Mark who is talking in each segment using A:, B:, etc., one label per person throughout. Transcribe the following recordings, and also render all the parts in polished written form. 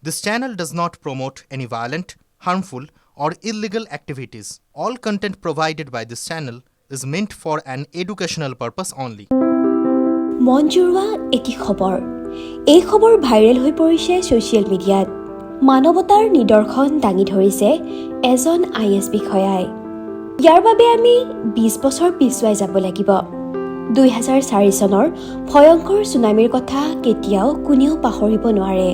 A: This channel does not promote any violent, harmful, or illegal activities. All content provided by this channel is meant for an educational purpose only.
B: মন জুৰুৱা এটি খবৰ এই খবৰ viral হৈ পৰিছে social মিডিয়াত মানৱতাৰ নিদৰ্শন দাঙি ধৰিছে এজন আইএছ বিষয়াই ইয়াৰ বাবে আমি 20 বছৰ পিছুৱাই যাব লাগিব 2004 চনৰ ভয়ংকৰ সুনামিৰ কথা কেতিয়াও কোনেও পাহৰিব নোৱাৰে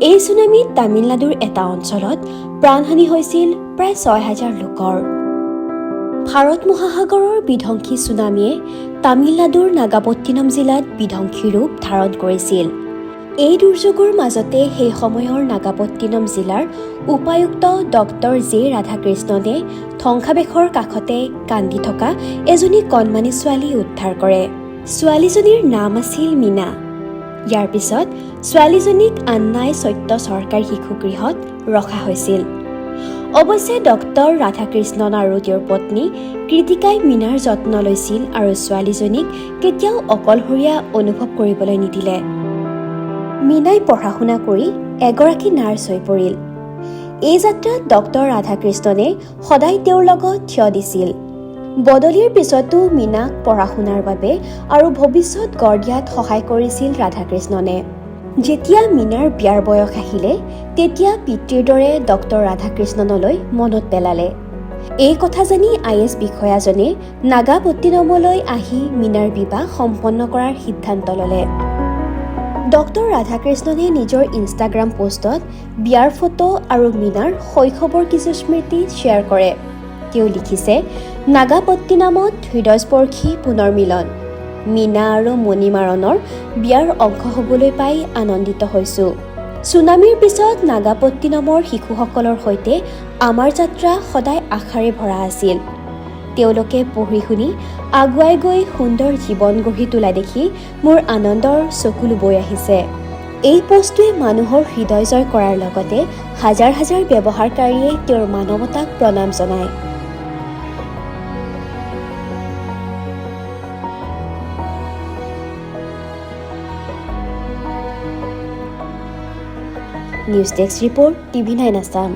B: এই সুনামিত তামিলনাডুৰ এটা অঞ্চলত প্ৰাণহানি হৈছিল প্ৰায় 6000 লোকৰ ভাৰত মহাসাগৰৰ বিধ্বংসী সুনামিয়ে তামিলনাডুৰ নাগাপট্টিনম জিলাত বিধ্বংসী ৰূপ ধাৰণ কৰিছিল এই দুৰ্যোগৰ মাজতে সেই সময়ৰ নাগাপট্টিনম জিলাৰ উপায়ুক্ত ডক্টৰ জে ৰাধাকৃষ্ণনে ধ্বংসাৱশেষৰ কাষতে কান্দি থকা এজনী কণমানি ছোৱালী উদ্ধাৰ কৰে ছোৱালীজনীৰ নাম আছিল মীনা ইয়াৰ পিছত ছোৱালীজনীক আন্নাই সত্য চৰকাৰী শিশুগৃহত ৰখা হৈছিল অৱশ্যে ডক্টৰ ৰাধাকৃষ্ণন আৰু তেওঁৰ পত্নী কৃতিকাই মীনাৰ যত্ন লৈছিল আৰু ছোৱালীজনীক কেতিয়াও অকলশৰীয়া অনুভৱ কৰিবলৈ নিদিলে মীনাই পঢ়া শুনা কৰি এগৰাকী নাৰ্ছ হৈ পৰিল এই যাত্ৰাত ডক্টৰ ৰাধাকৃষ্ণনে সদায় তেওঁৰ লগত থিয় দিছিল বদলিৰ পিছতো মীনাক পঢ়া শুনাৰ বাবে আৰু ভৱিষ্যত গঢ় দিয়াত সহায় কৰিছিল ৰাধাকৃষ্ণনে যেতিয়া মীনাৰ বিয়াৰ বয়স আহিলে তেতিয়া পিতৃৰ দৰে ডক্টৰ ৰাধাকৃষ্ণনলৈ মনত পেলালে এই কথা জানি আইএছ বিষয়াজনে নাগাপট্টিনমলৈ আহি মীনাৰ বিবাহ সম্পন্ন কৰাৰ সিদ্ধান্ত ল'লে ডক্টৰ ৰাধাকৃষ্ণনে নিজৰ ইনষ্টাগ্ৰাম পোষ্টত বিয়াৰ ফটো আৰু মীনাৰ শৈশৱৰ কিছু স্মৃতি শ্বেয়াৰ কৰে তেওঁ লিখিছে নাগাপট্টিনমত হৃদয়স্পৰ্শী পুনৰ মিলন মীনা আৰু মণিমাৰণৰ বিয়াৰ অংশ হ'বলৈ পাই আনন্দিত হৈছোঁ সুনামিৰ পিছত নাগাপট্টিনমৰ শিশুসকলৰ সৈতে আমাৰ যাত্ৰা সদায় আশাৰে ভৰা আছিল তেওঁলোকে পঢ়ি শুনি আগুৱাই গৈ সুন্দৰ জীৱন গঢ়ি তোলা দেখি মোৰ আনন্দৰ চকুলো বৈ আহিছে এই পোষ্টটোৱে মানুহৰ হৃদয় জয় কৰাৰ লগতে হাজাৰ হাজাৰ ব্যৱহাৰকাৰীয়ে তেওঁৰ মানৱতাক প্ৰণাম জনায় news desk report TV9 Assam